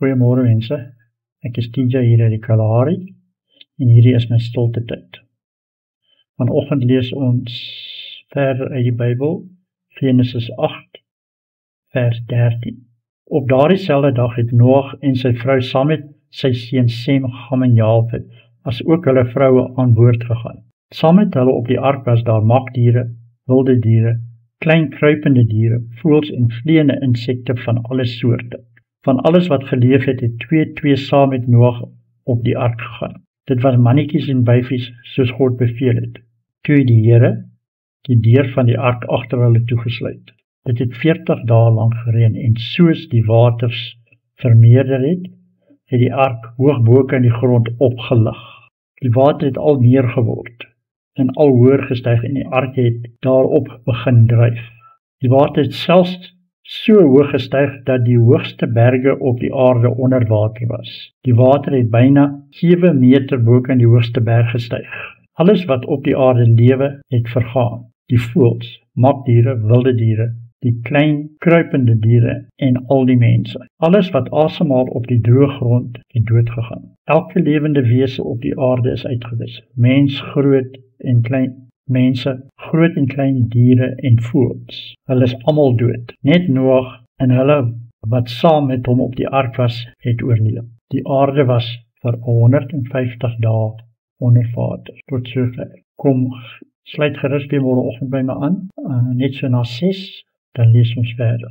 Goeiemôre mense, ek is TJ hier uit die Kalahari en hierdie is my stilte tyd. Vanoggend lees ons verder uit die Bybel, Genesis 8, vers 13. Op daardie selfde dag het Noag en sy vrou saam met sy seun Sem, Ham en Jafet, as ook hulle vroue aan boord gegaan. Saam met hulle op die ark was daar makdiere, wilde diere, klein kruipende diere, voëls en vleiende insekte van alle soorte. Van alles wat geleef het, het twee saam met Noag op die ark gegaan. Dit was mannetjies en byfies soos God beveel het. Toe het die Here die deur van die ark agter hulle toegesluit. Dit het 40 dae lank gereën en soos die waters vermeerder het, het die ark hoog bo in die grond opgelig. Die water het al meer geword en al hoër gestyg en die ark het daarop begin dryf. Die water het selfs so hoog gestyg dat die hoogste berge op die aarde onder water was. Die water het byna 7 meter bo in die hoogste berg gestyg. Alles wat op die aarde lewe het vergaan. Die voëls, makdiere, wilde diere, die klein kruipende diere en al die mense. Alles wat asemhaal op die droë grond het doodgegaan. Elke lewende wese op die aarde is uitgewis. Mense, groot en klein diere en voëls. Hulle is almal dood. Net Noag en hulle wat saam met hom op die ark was, het oorleef. Die aarde was vir 150 dae onder water. Tot sover. Kom, sluit gerus weer môreoggend by my aan, net so na 6, dan lees ons verder.